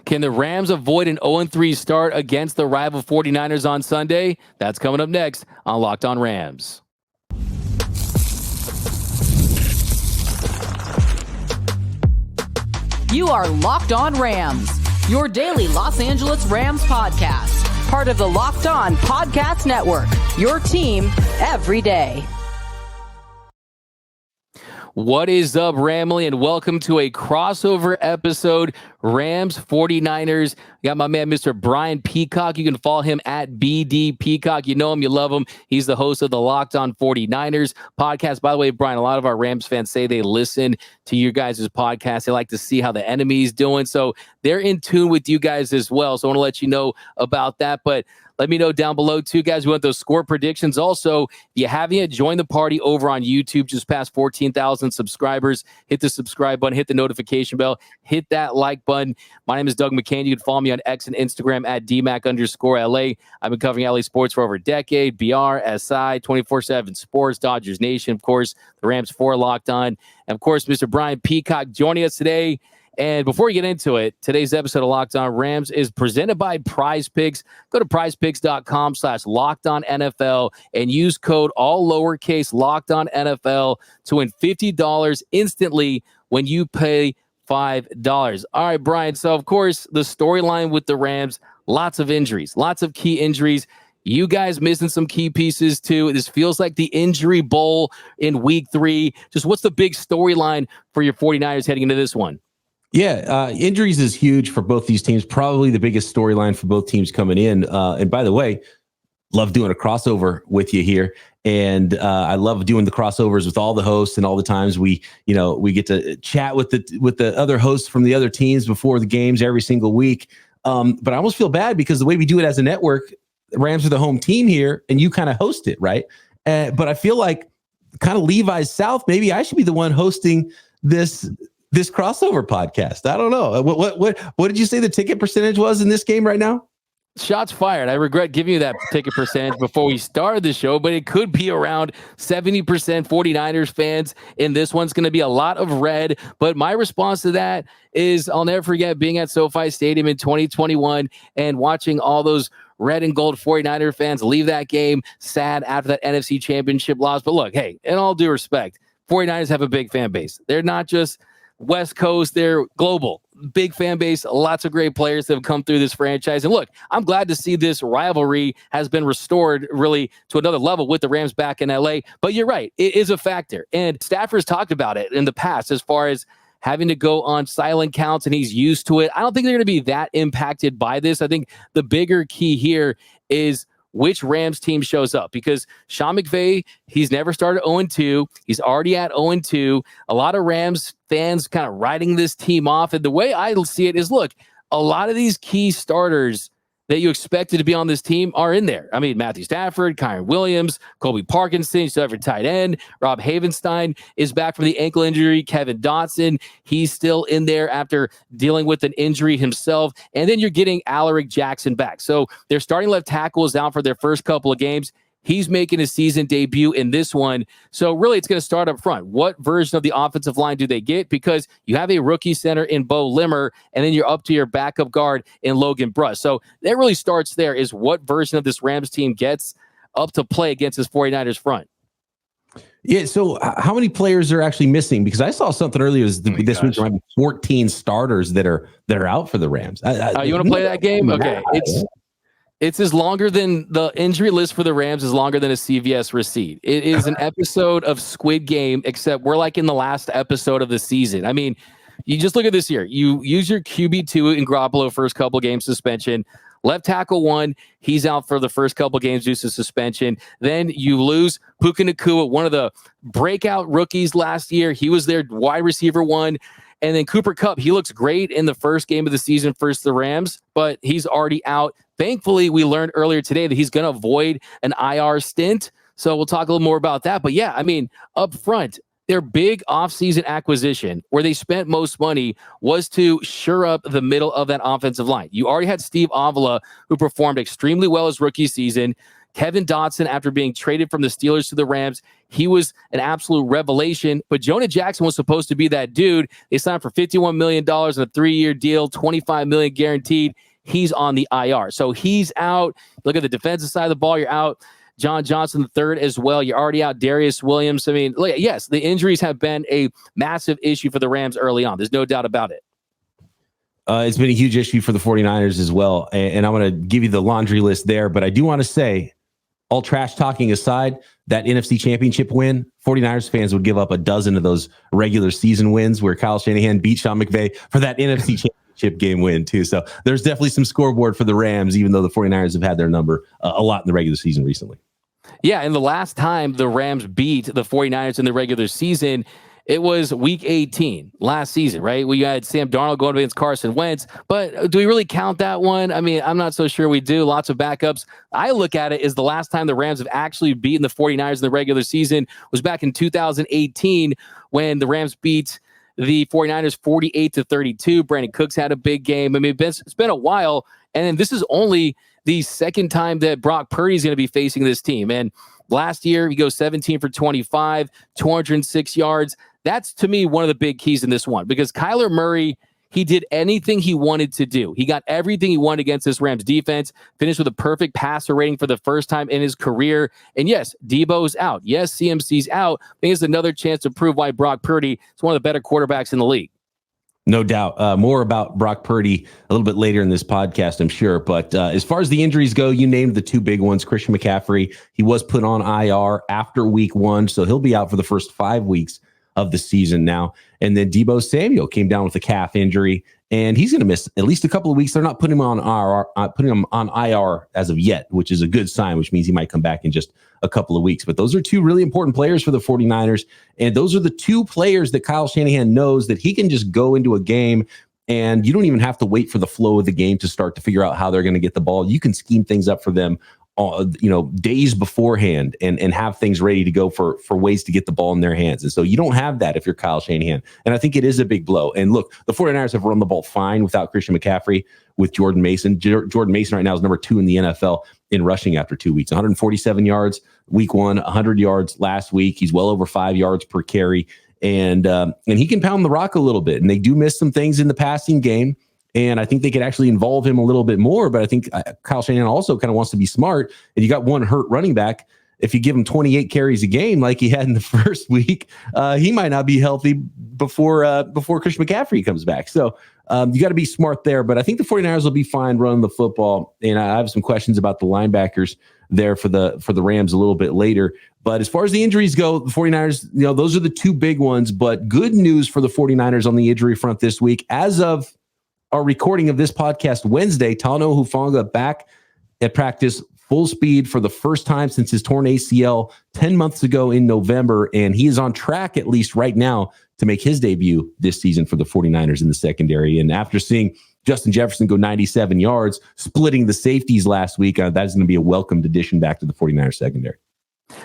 Can the Rams avoid an 0-3 start against the rival 49ers on Sunday? That's coming up next on Locked On Rams. You are Locked On Rams, your daily Los Angeles Rams podcast. Part of the Locked On Podcast Network, your team every day. What is up, Ramley, and welcome to a crossover episode, Rams 49ers. We got my man, Mr. Brian Peacock. You can follow him at BD Peacock. You know him, you love him. He's the host of the Locked On 49ers podcast. By the way, Brian, a lot of our Rams fans say they listen to you guys' podcast. They like to see how the enemy's doing, so they're in tune with you guys as well. So I want to let you know about that, but let me know down below, too, guys. We want those score predictions. Also, if you haven't yet, join the party over on YouTube. Just past 14,000 subscribers. Hit the subscribe button. Hit the notification bell. Hit that like button. My name is Doug McCain. You can follow me on X and Instagram at DMAC_LA. I've been covering LA sports for over a decade. BR, SI, 24/7 Sports, Dodgers Nation, of course, the Rams 4 Locked On. And, of course, Mr. Brian Peacock joining us today. And before we get into it, today's episode of Locked On Rams is presented by Prize Picks. Go to prizepicks.com/LockedOnNFL and use code all lowercase LockedOnNFL to win $50 instantly when you pay $5. All right, Brian. So, of course, the storyline with the Rams, lots of injuries, lots of key injuries. You guys missing some key pieces, too. This feels like the injury bowl in week 3. Just what's the big storyline for your 49ers heading into this one? Yeah, injuries is huge for both these teams. Probably the biggest storyline for both teams coming in. And by the way, love doing a crossover with you here. And I love doing the crossovers with all the hosts and all the times we get to chat with the other hosts from the other teams before the games every single week. But I almost feel bad because the way we do it as a network, the Rams are the home team here and you kind of host it, right? But I feel like kind of Levi's South, maybe I should be the one hosting this crossover podcast. I don't know. What did you say the ticket percentage was in this game right now? Shots fired. I regret giving you that ticket percentage before we started the show, but it could be around 70% 49ers fans. And this one's going to be a lot of red. But my response to that is I'll never forget being at SoFi Stadium in 2021 and watching all those red and gold 49er fans leave that game sad after that NFC Championship loss. But look, hey, in all due respect, 49ers have a big fan base. They're not just West Coast, they're global. Big fan base, lots of great players that have come through this franchise. And look, I'm glad to see this rivalry has been restored really to another level with the Rams back in LA. But you're right, it is a factor. And Stafford's talked about it in the past as far as having to go on silent counts, and he's used to it. I don't think they're going to be that impacted by this. I think the bigger key here is which Rams team shows up, because Sean McVay, he's never started 0-2. He's already at 0-2. A lot of Rams fans kind of writing this team off. And the way I see it is, look, a lot of these key starters that you expected to be on this team are in there. I mean, Matthew Stafford, Kyron Williams, Colby Parkinson, you still have your tight end. Rob Havenstein is back from the ankle injury. Kevin Dotson, he's still in there after dealing with an injury himself. And then you're getting Alaric Jackson back. So their starting left tackle is out for their first couple of games. He's making his season debut in this one. So really, it's going to start up front. What version of the offensive line do they get? Because you have a rookie center in Bo Limmer, and then you're up to your backup guard in Logan Bruss. So that really starts there, is what version of this Rams team gets up to play against this 49ers front. Yeah, so how many players are actually missing? Because I saw something earlier this week around 14 starters that are out for the Rams. You want to play that game? Okay, It's as longer than the injury list for the Rams is longer than a CVS receipt. It is an episode of Squid Game, except we're like in the last episode of the season. I mean, you just look at this here. You use your QB2 in Garoppolo first couple games suspension. Left tackle 1, he's out for the first couple games due to suspension. Then you lose Puka Nacua, one of the breakout rookies last year. He was their wide receiver 1. And then Cooper Kupp, he looks great in the first game of the season versus the Rams, but he's already out. Thankfully, we learned earlier today that he's going to avoid an IR stint. So we'll talk a little more about that. But yeah, I mean, up front, their big offseason acquisition where they spent most money was to shore up the middle of that offensive line. You already had Steve Avila, who performed extremely well his rookie season. Kevin Dotson, after being traded from the Steelers to the Rams, he was an absolute revelation. But Jonah Jackson was supposed to be that dude. They signed for $51 million in a 3-year deal, $25 million guaranteed. He's on the IR. So he's out. Look at the defensive side of the ball. You're out John Johnson III as well. You're already out Darius Williams. I mean, look, yes, the injuries have been a massive issue for the Rams early on. There's no doubt about it. It's been a huge issue for the 49ers as well. And I'm going to give you the laundry list there. But I do want to say, all trash talking aside, that NFC Championship win, 49ers fans would give up a dozen of those regular season wins where Kyle Shanahan beat Sean McVay for that NFC Championship game win too. So there's definitely some scoreboard for the Rams, even though the 49ers have had their number a lot in the regular season recently. Yeah, and the last time the Rams beat the 49ers in the regular season, it was week 18 last season, right? We had Sam Darnold going against Carson Wentz, but do we really count that one? I mean, I'm not so sure we do. Lots of backups. I look at it as the last time the Rams have actually beaten the 49ers in the regular season was back in 2018 when the Rams beat the 49ers 48-32. Brandon Cooks had a big game. I mean, it's been a while, and this is only the second time that Brock Purdy is going to be facing this team. And last year, he goes 17 for 25, 206 yards. That's, to me, one of the big keys in this one because Kyler Murray, he did anything he wanted to do. He got everything he wanted against this Rams defense, finished with a perfect passer rating for the first time in his career. And yes, Debo's out. Yes, CMC's out. I think it's another chance to prove why Brock Purdy is one of the better quarterbacks in the league. No doubt. More about Brock Purdy a little bit later in this podcast, I'm sure. But as far as the injuries go, you named the two big ones. Christian McCaffrey, he was put on IR after week 1, so he'll be out for the first 5 weeks of the season now. And then Deebo Samuel came down with a calf injury, and he's going to miss at least a couple of weeks. They're not putting him on IR as of yet, which is a good sign, which means he might come back in just a couple of weeks. But those are two really important players for the 49ers. And those are the two players that Kyle Shanahan knows that he can just go into a game and you don't even have to wait for the flow of the game to start to figure out how they're going to get the ball. You can scheme things up for them days beforehand and have things ready to go for ways to get the ball in their hands. And so you don't have that if you're Kyle Shanahan. And I think it is a big blow. And look, the 49ers have run the ball fine without Christian McCaffrey with Jordan Mason. Jordan Mason right now is number 2 in the NFL in rushing after 2 weeks. 147 yards week 1, 100 yards last week. He's well over 5 yards per carry. And he can pound the rock a little bit. And they do miss some things in the passing game. And I think they could actually involve him a little bit more. But I think Kyle Shanahan also kind of wants to be smart. And you got one hurt running back. If you give him 28 carries a game like he had in the first week, he might not be healthy before Christian McCaffrey comes back. So you got to be smart there. But I think the 49ers will be fine running the football. And I have some questions about the linebackers there for the Rams a little bit later. But as far as the injuries go, the 49ers, those are the two big ones. But good news for the 49ers on the injury front this week. As of our recording of this podcast Wednesday, Talanoa Hufanga back at practice full speed for the first time since his torn ACL 10 months ago in November. And he is on track, at least right now, to make his debut this season for the 49ers in the secondary. And after seeing Justin Jefferson go 97 yards, splitting the safeties last week, that is going to be a welcomed addition back to the 49ers secondary.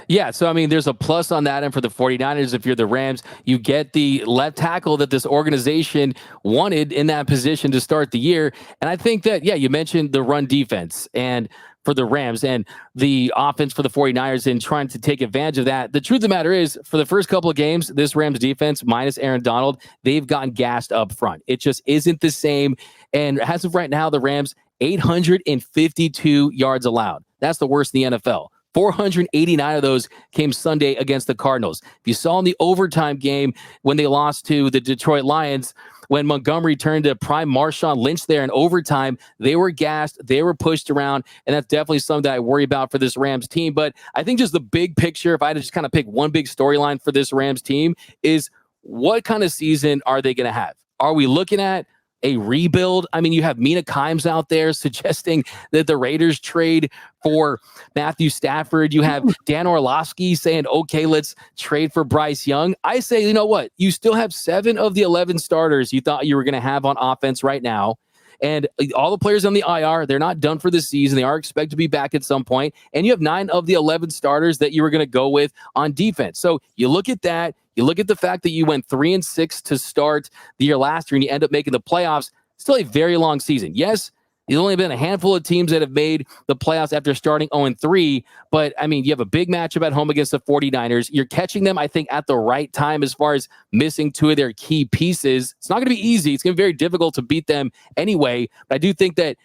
Yeah, so I mean, there's a plus on that end for the 49ers. If you're the Rams, you get the left tackle that this organization wanted in that position to start the year. And I think that, yeah, you mentioned the run defense and for the Rams and the offense for the 49ers and trying to take advantage of that. The truth of the matter is, for the first couple of games, this Rams defense, minus Aaron Donald, they've gotten gassed up front. It just isn't the same. And as of right now, the Rams, 852 yards allowed. That's the worst in the NFL. 489 of those came Sunday against the Cardinals. If you saw in the overtime game when they lost to the Detroit Lions, when Montgomery turned to prime Marshawn Lynch there in overtime, they were gassed, they were pushed around, and that's definitely something that I worry about for this Rams team. But I think just the big picture, if I had to just kind of pick one big storyline for this Rams team, is what kind of season are they going to have? Are we looking at a rebuild? I mean, you have Mina Kimes out there suggesting that the Raiders trade for Matthew Stafford. You have Dan Orlovsky saying, okay, let's trade for Bryce Young. I say, you know what? You still have 7 of the 11 starters you thought you were going to have on offense right now. And all the players on the IR, they're not done for the season. They are expected to be back at some point. And you have 9 of the 11 starters that you were going to go with on defense. So you look at that. You look at the fact that you went 3-6 to start the year last year and you end up making the playoffs. Still a very long season. Yes, There's only been a handful of teams that have made the playoffs after starting 0-3. But, I mean, you have a big matchup at home against the 49ers. You're catching them, I think, at the right time as far as missing two of their key pieces. It's not going to be easy. It's going to be very difficult to beat them anyway. But I do think that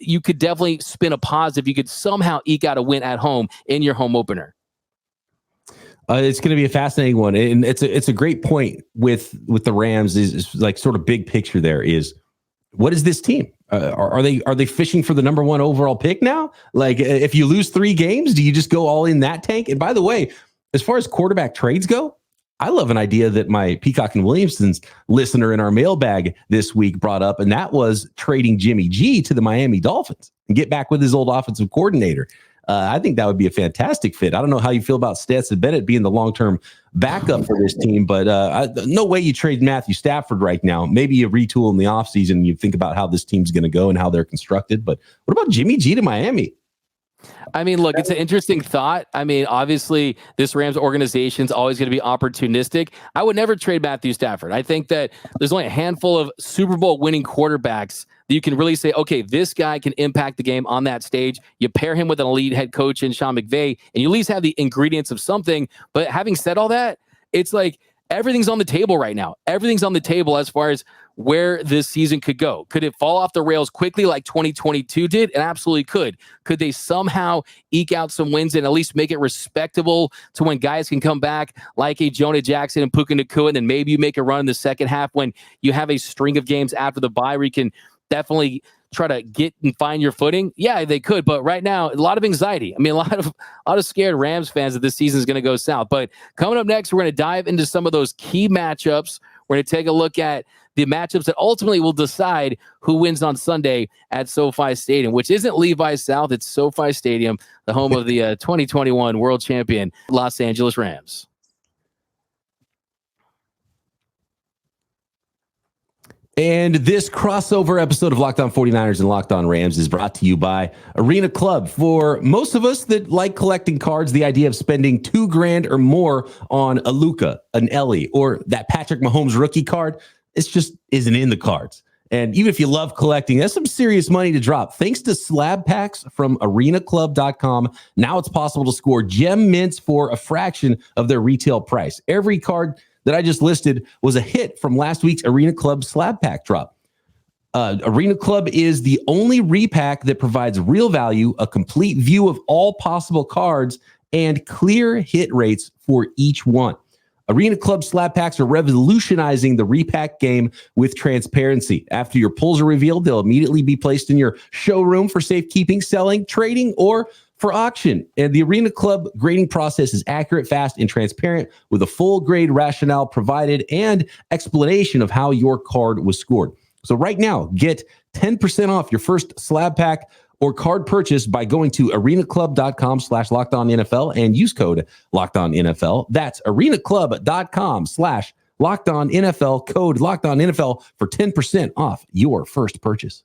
you could definitely spin a positive. You could somehow eke out a win at home in your home opener. It's going to be a fascinating one, and it's a great point with the Rams. Is like sort of big picture. There is, what is this team? Are they fishing for the number one overall pick now? Like, if you lose 3 games, do you just go all in that tank? And by the way, as far as quarterback trades go, I love an idea that my Peacock and Williamson's listener in our mailbag this week brought up, and that was trading Jimmy G to the Miami Dolphins and get back with his old offensive coordinator. I think that would be a fantastic fit. I don't know how you feel about Stetson Bennett being the long-term backup for this team, but no way you trade Matthew Stafford right now. Maybe you retool in the offseason and you think about how this team's going to go and how they're constructed. But what about Jimmy G to Miami? I mean, look, it's an interesting thought. I mean, obviously, this Rams organization is always going to be opportunistic. I would never trade Matthew Stafford. I think that there's only a handful of Super Bowl winning quarterbacks that you can really say, okay, this guy can impact the game on that stage. You pair him with an elite head coach in Sean McVay, and you at least have the ingredients of something. But having said all that, it's like everything's on the table right now. Everything's on the table as far as where this season could go. Could it fall off the rails quickly like 2022 did? It absolutely could. Could they somehow eke out some wins and at least make it respectable to when guys can come back like a Jonah Jackson and Puka Nacua, and then maybe you make a run in the second half when you have a string of games after the bye where you can definitely try to get and find your footing? Yeah, they could. But right now, a lot of anxiety. I mean, a lot of scared Rams fans that this season is going to go south. But coming up next, we're going to dive into some of those key matchups. We're going to take a look at the matchups that ultimately will decide who wins on Sunday at SoFi Stadium, which isn't Levi's South. It's SoFi Stadium, the home of the 2021 world champion Los Angeles Rams. And this crossover episode of Locked On 49ers and Locked On Rams is brought to you by Arena Club. For most of us that like collecting cards, the idea of spending $2,000 or more on a Luka, an Ellie, or that Patrick Mahomes rookie card, it just isn't in the cards. And even if you love collecting, that's some serious money to drop. Thanks to slab packs from arenaclub.com, now it's possible to score gem mints for a fraction of their retail price. Every card that I just listed was a hit from last week's Arena Club slab pack drop. Arena Club is the only repack that provides real value, a complete view of all possible cards, and clear hit rates for each one. Arena Club slab packs are revolutionizing the repack game with transparency. After your pulls are revealed, they'll immediately be placed in your showroom for safekeeping, selling, trading, or for auction. And the Arena Club grading process is accurate, fast, and transparent with a full grade rationale provided and explanation of how your card was scored. So right now, get 10% off your first slab pack or card purchase by going to arenaclub.com/LockedOnNFL and use code LockedOnNFL. That's arenaclub.com/LockedOnNFL, code LockedOnNFL for 10% off your first purchase.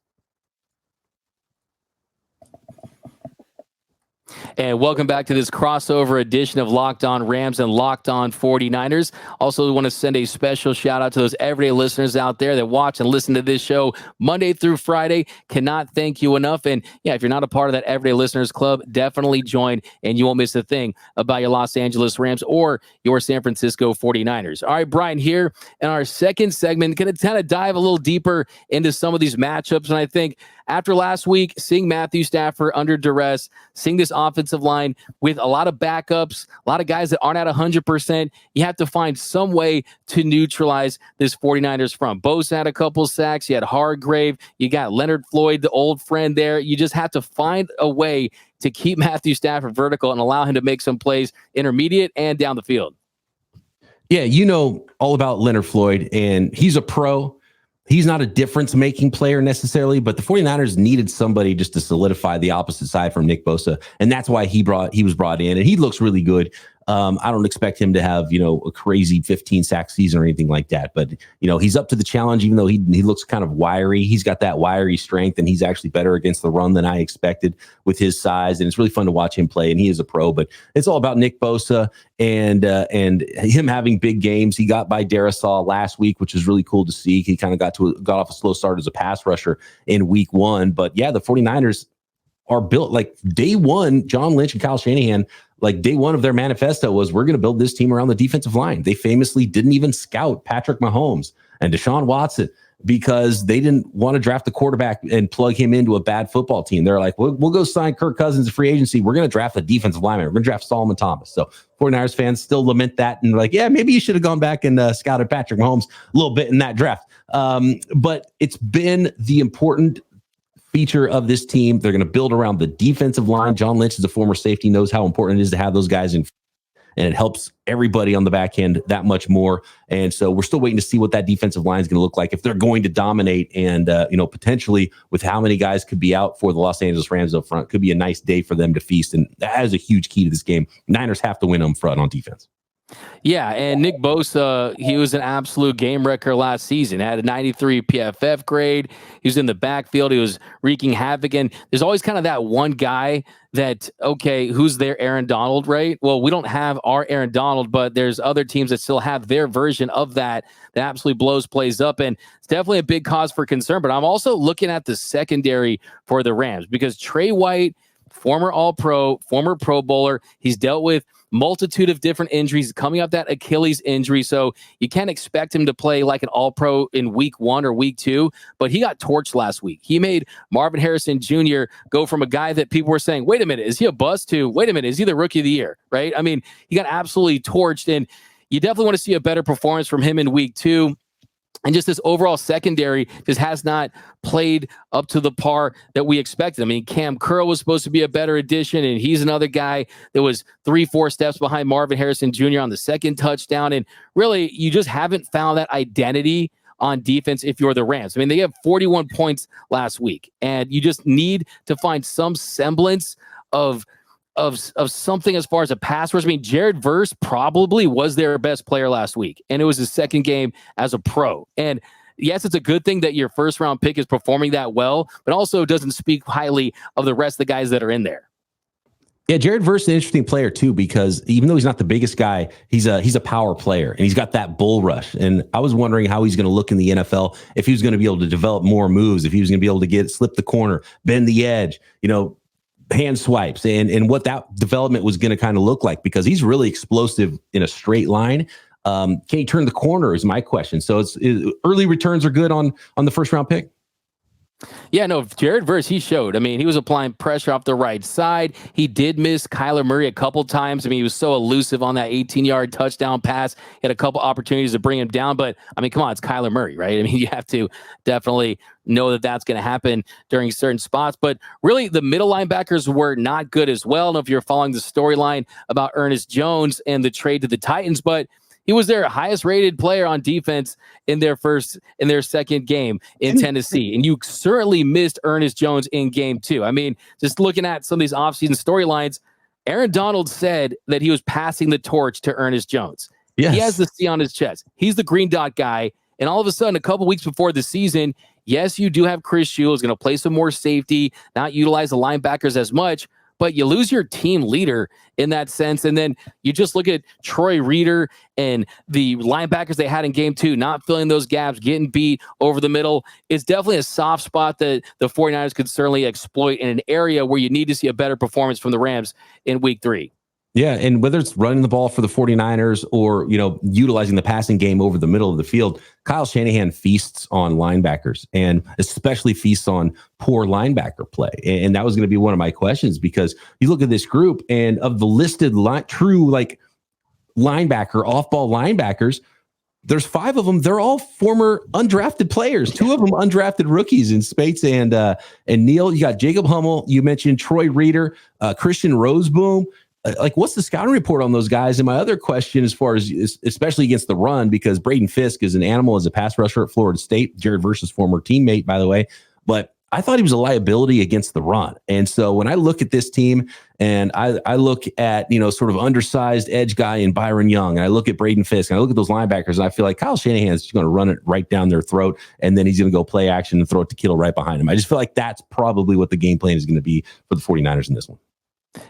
And welcome back to this crossover edition of Locked On Rams and Locked On 49ers. Also want to send a special shout out to those everyday listeners out there that watch and listen to this show Monday through Friday. Cannot thank you enough. And yeah, if you're not a part of that Everyday Listeners Club, definitely join and you won't miss a thing about your Los Angeles Rams or your San Francisco 49ers. All right, Brian, here in our second segment, going to kind of dive a little deeper into some of these matchups. And I think after last week, seeing Matthew Stafford under duress, seeing this offensive line with a lot of backups, a lot of guys that aren't at 100%, you have to find some way to neutralize this 49ers front. Bosa had a couple sacks. You had Hargrave. You got Leonard Floyd, the old friend there. You just have to find a way to keep Matthew Stafford vertical and allow him to make some plays intermediate and down the field. Yeah, you know all about Leonard Floyd, and he's a pro. He's not a difference-making player necessarily, but the 49ers needed somebody just to solidify the opposite side from Nick Bosa, and that's why he was brought in, and he looks really good. I don't expect him to have, a crazy 15 sack season or anything like that. But, he's up to the challenge, even though he looks kind of wiry. He's got that wiry strength, and he's actually better against the run than I expected with his size. And it's really fun to watch him play, and he is a pro. But it's all about Nick Bosa and him having big games. He got by Darisaw last week, which is really cool to see. He kind of got off a slow start as a pass rusher in week 1. But yeah, the 49ers are built like day one. John Lynch and Kyle Shanahan, like day one of their manifesto was, we're going to build this team around the defensive line. They famously didn't even scout Patrick Mahomes and Deshaun Watson because they didn't want to draft the quarterback and plug him into a bad football team. They're like, we'll go sign Kirk Cousins to free agency. We're going to draft a defensive lineman. We're going to draft Solomon Thomas. So 49ers fans still lament that and like, yeah, maybe you should have gone back and scouted Patrick Mahomes a little bit in that draft. But it's been the important feature of this team. They're going to build around the defensive line. John Lynch is a former safety, knows how important it is to have those guys in, and it helps everybody on the back end that much more. And so we're still waiting to see what that defensive line is going to look like if they're going to dominate. And, potentially with how many guys could be out for the Los Angeles Rams up front, could be a nice day for them to feast. And that is a huge key to this game. Niners have to win up front on defense. Yeah, and Nick Bosa, he was an absolute game wrecker last season. Had a 93 PFF grade. He was in the backfield. He was wreaking havoc. And there's always kind of that one guy that, okay, who's their Aaron Donald, right? Well, we don't have our Aaron Donald, but there's other teams that still have their version of that absolutely blows plays up. And it's definitely a big cause for concern. But I'm also looking at the secondary for the Rams because Trey White, former All-Pro, former Pro Bowler, he's dealt with multitude of different injuries, coming up that Achilles injury. So you can't expect him to play like an All-Pro in week 1 or week 2, but he got torched last week. He made Marvin Harrison Jr. go from a guy that people were saying, wait a minute, is he a bust, to wait a minute, is he the rookie of the year, right? I mean, he got absolutely torched, and you definitely want to see a better performance from him in week 2. And just this overall secondary just has not played up to the par that we expected. I mean, Cam Curl was supposed to be a better addition, and he's another guy that was 3-4 steps behind Marvin Harrison Jr. on the second touchdown. And really, you just haven't found that identity on defense if you're the Rams. I mean, they have 41 points last week, and you just need to find some semblance of something as far as a pass rush. I mean, Jared Verse probably was their best player last week, and it was his second game as a pro. And yes, it's a good thing that your first round pick is performing that well, but also doesn't speak highly of the rest of the guys that are in there. Yeah, Jared Verse is an interesting player too, because even though he's not the biggest guy, he's a power player, and he's got that bull rush. And I was wondering how he's going to look in the NFL, if he was going to be able to develop more moves, if he was going to be able to slip the corner, bend the edge, hand swipes, and what that development was going to kind of look like, because he's really explosive in a straight line. Can he turn the corner is my question. So early returns are good on the first round pick. Yeah, no, Jared Verse, he showed. I mean, he was applying pressure off the right side. He did miss Kyler Murray a couple times. I mean, he was so elusive on that 18-yard touchdown pass. He had a couple opportunities to bring him down. But, I mean, come on, it's Kyler Murray, right? I mean, you have to definitely know that that's going to happen during certain spots. But really, the middle linebackers were not good as well. I don't know if you're following the storyline about Ernest Jones and the trade to the Titans, but he was their highest rated player on defense in their second game in Tennessee. And you certainly missed Ernest Jones in game 2. I mean, just looking at some of these offseason storylines, Aaron Donald said that he was passing the torch to Ernest Jones. Yes. He has the C on his chest. He's the green dot guy. And all of a sudden, a couple weeks before the season, yes, you do have Chris Shields going to play some more safety, not utilize the linebackers as much, but you lose your team leader in that sense. And then you just look at Troy Reeder and the linebackers they had in game 2, not filling those gaps, getting beat over the middle. It's definitely a soft spot that the 49ers could certainly exploit in an area where you need to see a better performance from the Rams in week 3. Yeah, and whether it's running the ball for the 49ers or, utilizing the passing game over the middle of the field, Kyle Shanahan feasts on linebackers, and especially feasts on poor linebacker play. And that was going to be one of my questions, because you look at this group, and of the listed true linebacker, off-ball linebackers, there's 5 of them. They're all former undrafted players. 2 of them undrafted rookies in Spates and Neal. You got Jacob Hummel. You mentioned Troy Reeder, Christian Roseboom. What's the scouting report on those guys? And my other question, as far as especially against the run, because Braden Fisk is an animal as a pass rusher at Florida State, Jared Verse's former teammate, by the way. But I thought he was a liability against the run. And so when I look at this team and I look at, sort of undersized edge guy in Byron Young, and I look at Braden Fisk, and I look at those linebackers, and I feel like Kyle Shanahan's just going to run it right down their throat, and then he's going to go play action and throw it to Kittle right behind him. I just feel like that's probably what the game plan is going to be for the 49ers in this one.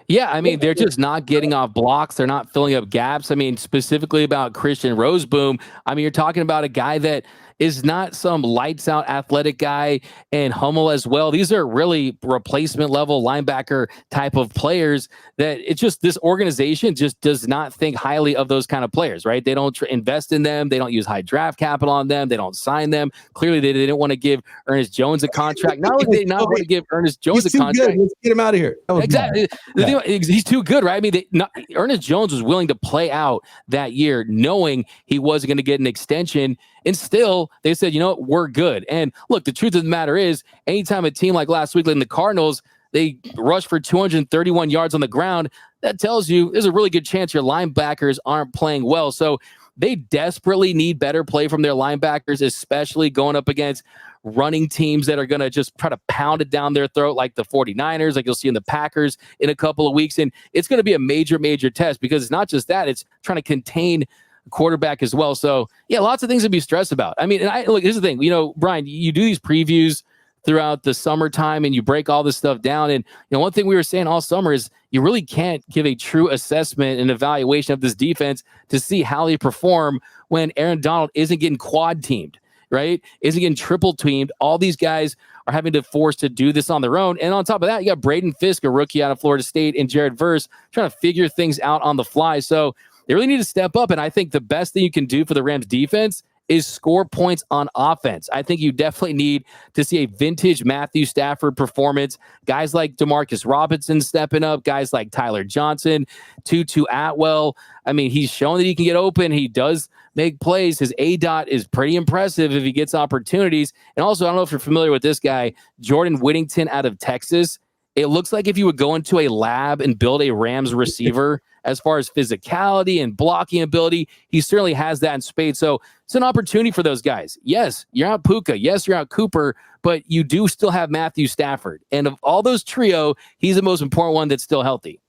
Yeah, I mean, they're just not getting off blocks. They're not filling up gaps. I mean, specifically about Christian Roseboom. I mean, you're talking about a guy that is not some lights out athletic guy, and Hummel as well. These are really replacement level linebacker type of players that it's just this organization just does not think highly of those kind of players, right? They don't invest in them. They don't use high draft capital on them. They don't sign them. Clearly, they didn't want to give Ernest Jones a contract. Not only did they not want to give Ernest Jones a contract. Let's get him out of here. Exactly. Yeah. He's too good, right? I mean, Ernest Jones was willing to play out that year knowing he wasn't going to get an extension. And still, they said, we're good. And look, the truth of the matter is, anytime a team like last week, like the Cardinals, they rush for 231 yards on the ground, that tells you there's a really good chance your linebackers aren't playing well. So they desperately need better play from their linebackers, especially going up against running teams that are going to just try to pound it down their throat like the 49ers, like you'll see in the Packers in a couple of weeks. And it's going to be a major, major test because it's not just that, it's trying to contain quarterback as well. So yeah, lots of things to be stressed about. I mean, and look, here's the thing, Brian, you do these previews throughout the summertime and you break all this stuff down. And one thing we were saying all summer is you really can't give a true assessment and evaluation of this defense to see how they perform when Aaron Donald isn't getting quad teamed, right? Isn't getting triple teamed. All these guys are having to force to do this on their own. And on top of that, you got Braden Fisk, a rookie out of Florida State, and Jared Verse trying to figure things out on the fly. So they really need to step up, and I think the best thing you can do for the Rams defense is score points on offense. I think you definitely need to see a vintage Matthew Stafford performance. Guys like Demarcus Robinson stepping up, guys like Tyler Johnson, Tutu Atwell. I mean, he's shown that he can get open. He does make plays. His ADOT is pretty impressive if he gets opportunities. And also, I don't know if you're familiar with this guy, Jordan Whittington out of Texas. It looks like if you would go into a lab and build a Rams receiver as far as physicality and blocking ability, he certainly has that in spades. So it's an opportunity for those guys. Yes, you're out Puka. Yes, you're out Cooper, but you do still have Matthew Stafford. And of all those trio, he's the most important one that's still healthy.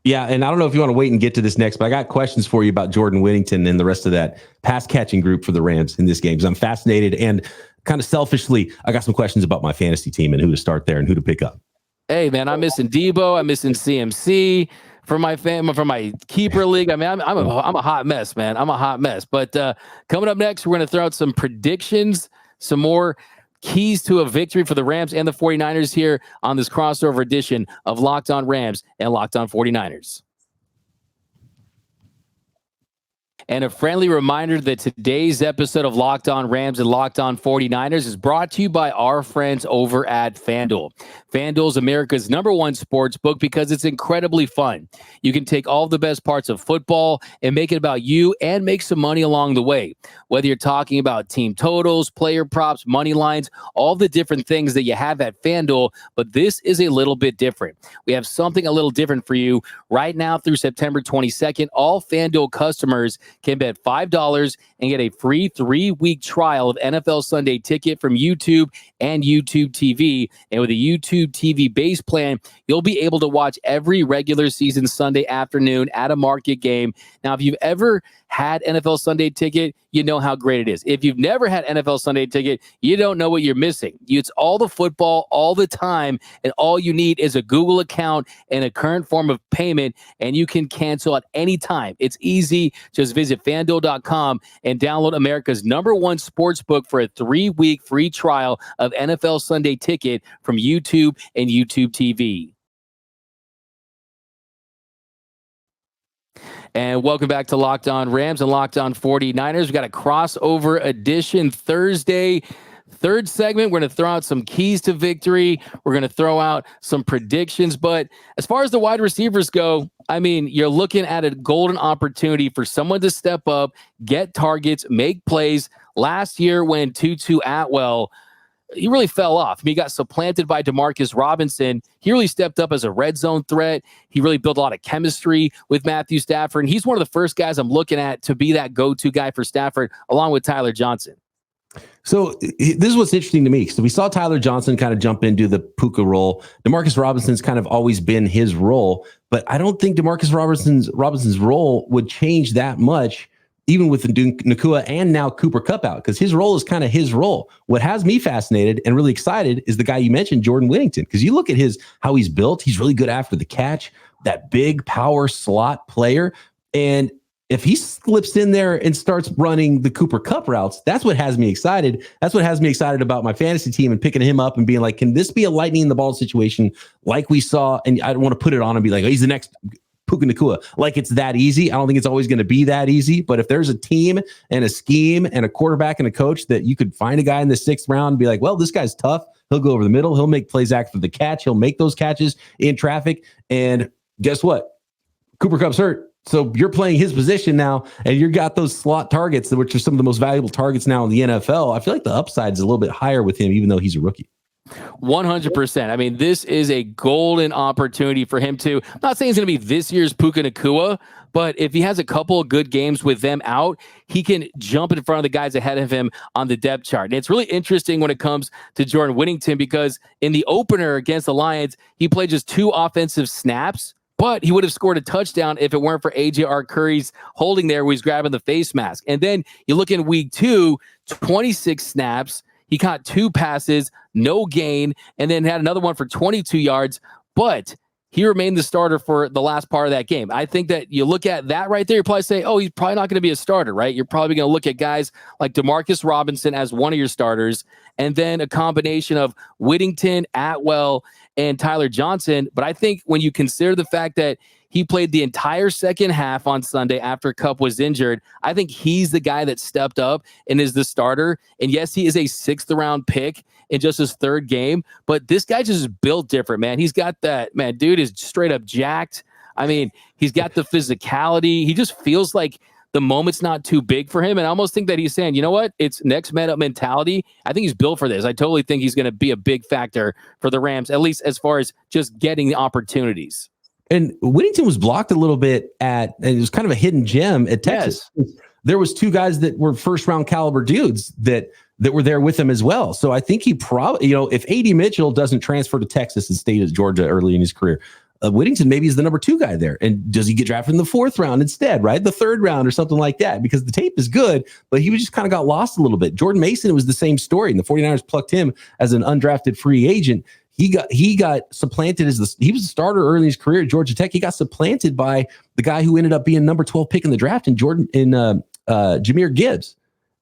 Yeah, and I don't know if you want to wait and get to this next, but I got questions for you about Jordan Whittington and the rest of that pass catching group for the Rams in this game, because I'm fascinated, and kind of selfishly, I got some questions about my fantasy team and who to start there and who to pick up. Hey, man, I'm missing Debo. I'm missing CMC for my keeper league. I mean, I'm a hot mess, man. I'm a hot mess. But coming up next, we're going to throw out some predictions, some more keys to a victory for the Rams and the 49ers here on this crossover edition of Locked On Rams and Locked On 49ers. And a friendly reminder that today's episode of Locked On Rams and Locked On 49ers is brought to you by our friends over at FanDuel. FanDuel is America's #1 sports book because it's incredibly fun. You can take all the best parts of football and make it about you and make some money along the way. Whether you're talking about team totals, player props, money lines, all the different things that you have at FanDuel, but this is a little bit different. We have something a little different for you right now through September 22nd. All FanDuel customers can bet $5 and get a free 3-week trial of NFL Sunday Ticket from YouTube and YouTube TV. And with a YouTube TV base plan, you'll be able to watch every regular season Sunday afternoon at a market game. Now, if you've ever had NFL Sunday Ticket, you know how great it is. If you've never had NFL Sunday Ticket, you don't know what you're missing. It's all the football all the time, and all you need is a Google account and a current form of payment, and you can cancel at any time. It's easy. Just visit FanDuel.com and download America's #1 sportsbook for a 3-week free trial of NFL Sunday Ticket from YouTube and YouTube TV. And welcome back to Locked On Rams and Locked On 49ers. We've got a crossover edition Thursday. Third segment, we're going to throw out some keys to victory. We're going to throw out some predictions. But as far as the wide receivers go, I mean, you're looking at a golden opportunity for someone to step up, get targets, make plays. Last year when Tutu Atwell, he really fell off. I mean, he got supplanted by Demarcus Robinson. He really stepped up as a red zone threat. He really built a lot of chemistry with Matthew Stafford. And he's one of the first guys I'm looking at to be that go-to guy for Stafford, along with Tyler Johnson. So this is what's interesting to me. So we saw Tyler Johnson kind of jump into the Puka role. Demarcus Robinson's kind of always been his role, but I don't think Demarcus Robinson's role would change that much, even with Nacua and now Cooper Kupp out, because his role is kind of his role. What has me fascinated and really excited is the guy you mentioned, Jordan Whittington, because you look at how he's built. He's really good after the catch, that big power slot player. And if he slips in there and starts running the Cooper Kupp routes, that's what has me excited. That's what has me excited about my fantasy team and picking him up and being like, can this be a lightning in the ball situation like we saw? And I don't want to put it on and be like, oh, he's the next Puka Nacua. Like it's that easy. I don't think it's always going to be that easy. But if there's a team and a scheme and a quarterback and a coach that you could find a guy in the 6th round and be like, well, this guy's tough. He'll go over the middle. He'll make plays after the catch. He'll make those catches in traffic. And guess what? Cooper Kupp's hurt. So you're playing his position now, and you got those slot targets, which are some of the most valuable targets now in the NFL. I feel like the upside is a little bit higher with him, even though he's a rookie. 100%. I mean, this is a golden opportunity for him to, I'm not saying it's going to be this year's Puka Nacua, but if he has a couple of good games with them out, he can jump in front of the guys ahead of him on the depth chart. And it's really interesting when it comes to Jordan Whittington, because in the opener against the Lions, he played just 2 offensive snaps, but he would have scored a touchdown if it weren't for A.J.R. Curry's holding there where he's grabbing the face mask. And then you look in week 2, 26 snaps. He caught 2 passes, no gain, and then had another one for 22 yards. But he remained the starter for the last part of that game. I think that you look at that right there, you probably say, oh, he's probably not going to be a starter, right? You're probably going to look at guys like Demarcus Robinson as one of your starters, and then a combination of Whittington, Atwell, and Tyler Johnson. But I think when you consider the fact that he played the entire second half on Sunday after Kupp was injured, I think he's the guy that stepped up and is the starter. And yes, he is a 6th round pick in just his 3rd game, but this guy just is built different, man. He's got that, man, dude is straight up jacked. I mean, he's got the physicality. He just feels like the moment's not too big for him. And I almost think that he's saying, you know what? It's next man up mentality. I think he's built for this. I totally think he's going to be a big factor for the Rams, at least as far as just getting the opportunities. And Whittington was blocked a little bit and it was kind of a hidden gem at Texas. Yes. There was 2 guys that were 1st round caliber dudes that were there with him as well. So I think he probably, if A.D. Mitchell doesn't transfer to Texas and stay at Georgia early in his career, Whittington maybe is the number 2 guy there. And does he get drafted in the 4th round instead, right? The 3rd round or something like that, because the tape is good, but he just kind of got lost a little bit. Jordan Mason, it was the same story. And the 49ers plucked him as an undrafted free agent. He got supplanted he was a starter early in his career at Georgia Tech. He got supplanted by the guy who ended up being number 12 pick in the draft Jahmyr Gibbs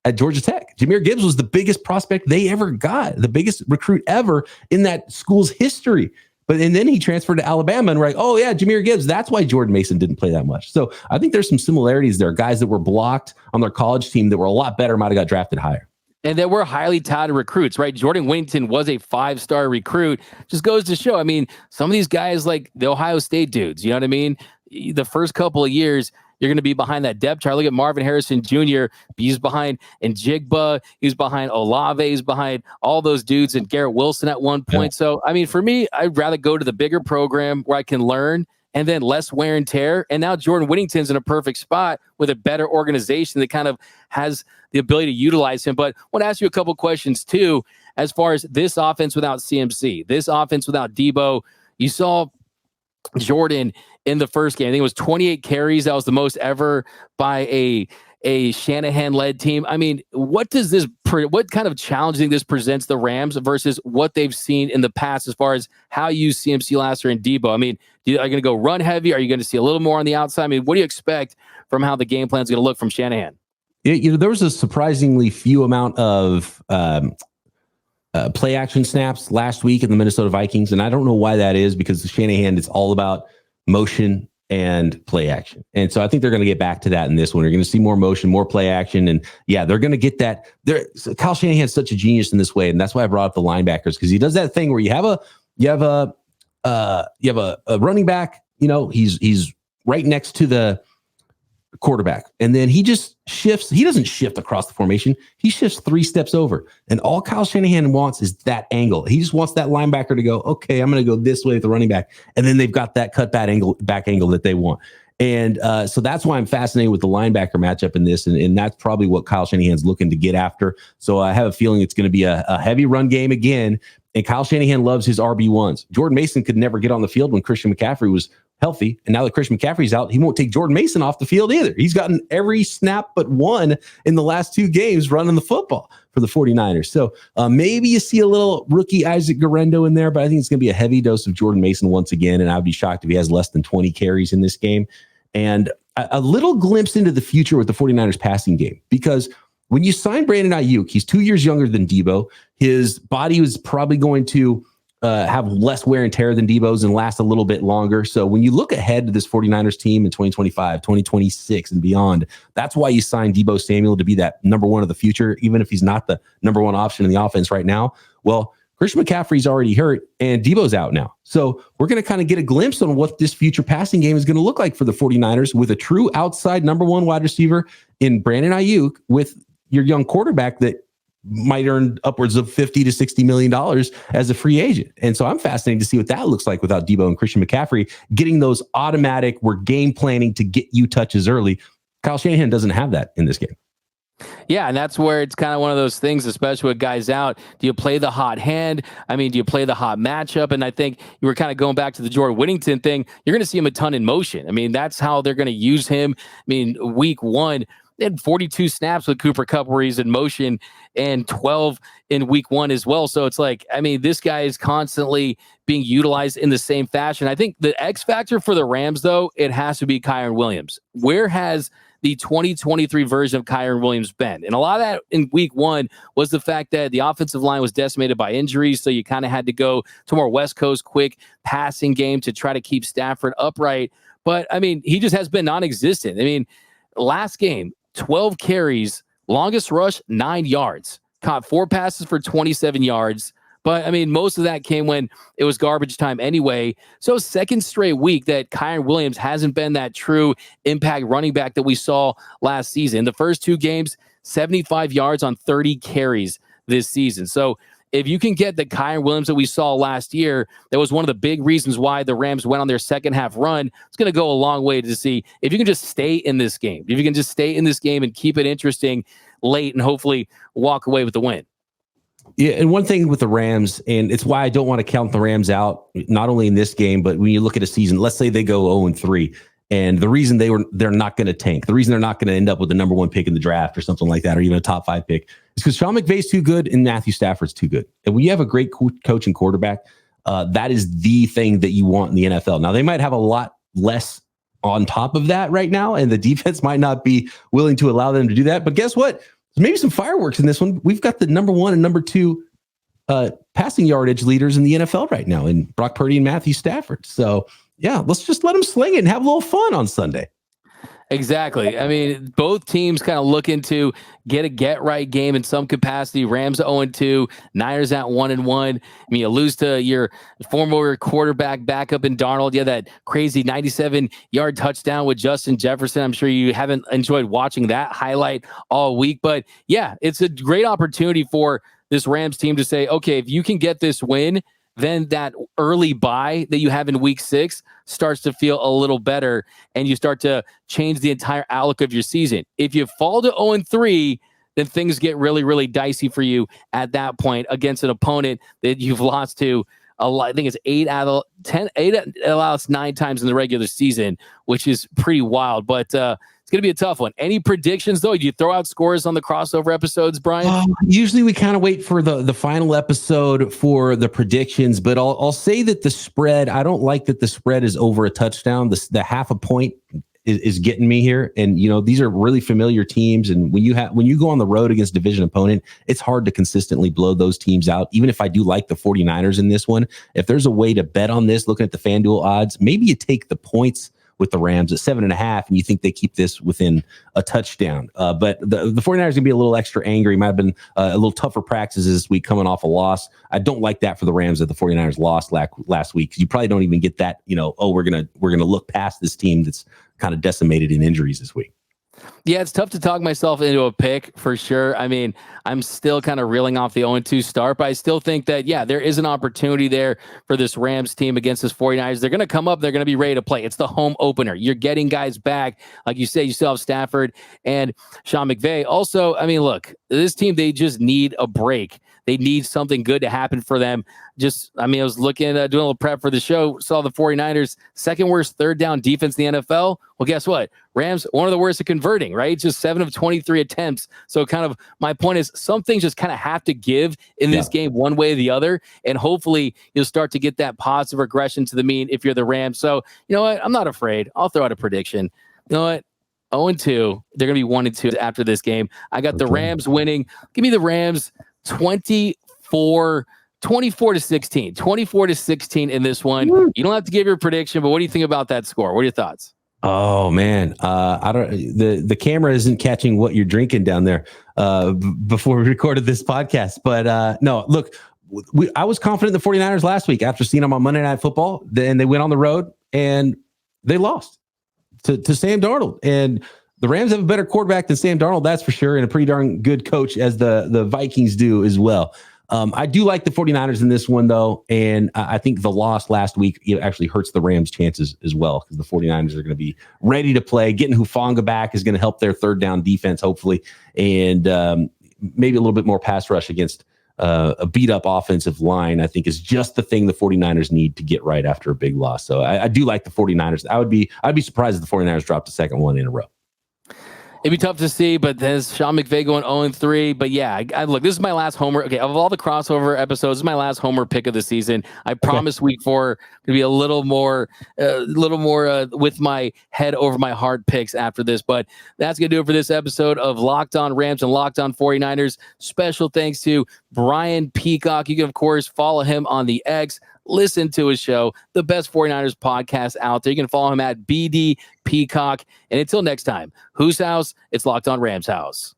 at Georgia Tech. Jahmyr Gibbs was the biggest prospect they ever got, the biggest recruit ever in that school's history. And then he transferred to Alabama and we're like, oh yeah, Jahmyr Gibbs. That's why Jordan Mason didn't play that much. So I think there's some similarities there. Guys that were blocked on their college team that were a lot better might have got drafted higher. And that were highly touted recruits, right? Jordan Whittington was a 5-star recruit. Just goes to show, I mean, some of these guys like the Ohio State dudes, you know what I mean? The first couple of years, you're going to be behind that depth chart. Look at Marvin Harrison Jr. He's behind Njigba. He's behind Olave. He's behind all those dudes and Garrett Wilson at one point. Yeah. So, I mean, for me, I'd rather go to the bigger program where I can learn and then less wear and tear. And now Jordan Whittington's in a perfect spot with a better organization that kind of has the ability to utilize him. But I want to ask you a couple questions too, as far as this offense without CMC, this offense without Debo. You saw Jordan in the first game. I think it was 28 carries. That was the most ever by a Shanahan-led team. I mean, what kind of challenge do you think this presents the Rams versus what they've seen in the past as far as how you use CMC last year and Debo? I mean, are you going to go run heavy? Are you going to see a little more on the outside? I mean, what do you expect from how the game plan is going to look from Shanahan? There was a surprisingly few amount of play action snaps last week in the Minnesota Vikings, and I don't know why that is, because the Shanahan, it's all about motion and play action. And so I think they're going to get back to that in this one. You're going to see more motion, more play action. And yeah, they're going to get that. Kyle Shanahan's such a genius in this way. And that's why I brought up the linebackers, because he does that thing where you have a running back, he's right next to the quarterback. And then he just shifts. He doesn't shift across the formation. He shifts 3 steps over. And all Kyle Shanahan wants is that angle. He just wants that linebacker to go, okay, I'm going to go this way with the running back. And then they've got that cut back angle that they want. And so that's why I'm fascinated with the linebacker matchup in this. And that's probably what Kyle Shanahan's looking to get after. So I have a feeling it's going to be a heavy run game again. And Kyle Shanahan loves his RB1s. Jordan Mason could never get on the field when Christian McCaffrey was healthy. And now that Christian McCaffrey's out, he won't take Jordan Mason off the field either. He's gotten every snap but one in the last 2 games running the football for the 49ers. So maybe you see a little rookie Isaac Guerendo in there, but I think it's going to be a heavy dose of Jordan Mason once again. And I'd be shocked if he has less than 20 carries in this game. And a little glimpse into the future with the 49ers passing game, because when you sign Brandon Ayuk, he's 2 years younger than Debo. His body was probably going to have less wear and tear than Debo's and last a little bit longer. So when you look ahead to this 49ers team in 2025, 2026 and beyond, that's why you signed Debo Samuel to be that number one of the future, even if he's not the number one option in the offense right now. Well, Christian McCaffrey's already hurt and Debo's out now. So we're going to kind of get a glimpse on what this future passing game is going to look like for the 49ers with a true outside number one wide receiver in Brandon Ayuk with your young quarterback that might earn upwards of $50 to $60 million as a free agent. And so I'm fascinated to see what that looks like without Debo and Christian McCaffrey getting those automatic, we're game planning to get you touches early. Kyle Shanahan doesn't have that in this game. Yeah, and that's where it's kind of one of those things, especially with guys out. Do you play the hot hand? I mean, do you play the hot matchup? And I think you were kind of going back to the Jordan Whittington thing. You're going to see him a ton in motion. I mean, that's how they're going to use him. I mean, week 1, they had 42 snaps with Cooper Kupp where he's in motion and 12 in week 1 as well. So it's like, I mean, this guy is constantly being utilized in the same fashion. I think the X factor for the Rams, though, it has to be Kyren Williams. Where has the 2023 version of Kyren Williams been? And a lot of that in week 1 was the fact that the offensive line was decimated by injuries. So you kind of had to go to more West Coast quick passing game to try to keep Stafford upright. But I mean, he just has been non-existent. I mean, last game, 12 carries, longest rush, 9 yards, caught 4 passes for 27 yards. But I mean, most of that came when it was garbage time anyway. So second straight week that Kyren Williams hasn't been that true impact running back that we saw last season. The first 2 games, 75 yards on 30 carries this season. So if you can get the Kyren Williams that we saw last year, that was one of the big reasons why the Rams went on their second half run. It's going to go a long way to see if you can just stay in this game. If you can just stay in this game and keep it interesting late and hopefully walk away with the win. Yeah, and one thing with the Rams, and it's why I don't want to count the Rams out, not only in this game, but when you look at a season, let's say they go 0-3, and the reason they're not going to tank, the reason they're not going to end up with the number 1 pick in the draft or something like that, or even a top 5 pick, is because Sean McVay's too good and Matthew Stafford's too good. And when you have a great coach and quarterback, that is the thing that you want in the NFL. Now, they might have a lot less on top of that right now, and the defense might not be willing to allow them to do that. But guess what? There's maybe some fireworks in this one. We've got the number 1 and number 2 passing yardage leaders in the NFL right now in Brock Purdy and Matthew Stafford. So, yeah, let's just let them sling it and have a little fun on Sunday. Exactly. I mean, both teams kind of looking to get a get-right game in some capacity. Rams 0-2, Niners at 1-1. I mean, you lose to your former quarterback backup in Darnold. You had that crazy 97-yard touchdown with Justin Jefferson. I'm sure you haven't enjoyed watching that highlight all week. But, yeah, it's a great opportunity for this Rams team to say, okay, if you can get this win, then that early bye that you have in week 6 starts to feel a little better, and you start to change the entire outlook of your season. If you fall to 0-3, then things get really, really dicey for you at that point against an opponent that you've lost to a lot. I think it's 8 out of 10, 8 out of last 9 times in the regular season, which is pretty wild. But it's going to be a tough one. Any predictions, though? Do you throw out scores on the crossover episodes, Brian? Usually we kind of wait for the final episode for the predictions, but I'll say that the spread, I don't like that the spread is over a touchdown. The half a point is getting me here. And, you know, these are really familiar teams. And when you go on the road against a division opponent, it's hard to consistently blow those teams out. Even if I do like the 49ers in this one, if there's a way to bet on this, looking at the FanDuel odds, maybe you take the points with the Rams at 7.5, and you think they keep this within a touchdown. But the 49ers going to be a little extra angry. Might have been a little tougher practices this week coming off a loss. I don't like that for the Rams that the 49ers lost last week, because you probably don't even get that, we're going to look past this team that's kind of decimated in injuries this week. Yeah, it's tough to talk myself into a pick for sure. I mean, I'm still kind of reeling off the 0-2 start, but I still think that, yeah, there is an opportunity there for this Rams team against this 49ers. They're going to come up. They're going to be ready to play. It's the home opener. You're getting guys back. Like you say, you still have Stafford and Sean McVay. Also, I mean, look, this team, they just need a break. They need something good to happen for them. I was looking at doing a little prep for the show, saw the 49ers, second worst third down defense in the NFL. Well, guess what? Rams, one of the worst at converting, right? Just 7 of 23 attempts. So kind of my point is some things just kind of have to give in this game one way or the other. And hopefully you'll start to get that positive regression to the mean if you're the Rams. So, you know what? I'm not afraid. I'll throw out a prediction. You know what? 0-2. They're going to be 1-2 after this game. I got the Rams winning. Give me the Rams 24-16. 24-16 in this one. You don't have to give your prediction, but what do you think about that score? What are your thoughts? Oh man, I don't. The camera isn't catching what you're drinking down there before we recorded this podcast. But no, look, I was confident in the 49ers last week after seeing them on Monday Night Football. Then they went on the road and they lost to Sam Darnold. And the Rams have a better quarterback than Sam Darnold, that's for sure, and a pretty darn good coach as the Vikings do as well. I do like the 49ers in this one, though, and I think the loss last week actually hurts the Rams' chances as well because the 49ers are going to be ready to play. Getting Hufanga back is going to help their third down defense, hopefully, and maybe a little bit more pass rush against a beat-up offensive line, I think, is just the thing the 49ers need to get right after a big loss. So I do like the 49ers. I'd be surprised if the 49ers dropped the second one in a row. It'd be tough to see, but there's Sean McVay going 0-3. But yeah, I look, this is my last homer. Okay, of all the crossover episodes, this is my last homer pick of the season. I promise week 4 to be a little more with my head over my heart picks after this. But that's going to do it for this episode of Locked On Rams and Locked On 49ers. Special thanks to Brian Peacock. You can, of course, follow him on the X. Listen to his show, the best 49ers podcast out there. You can follow him at BD Peacock. And until next time, whose house? It's Locked On Rams house.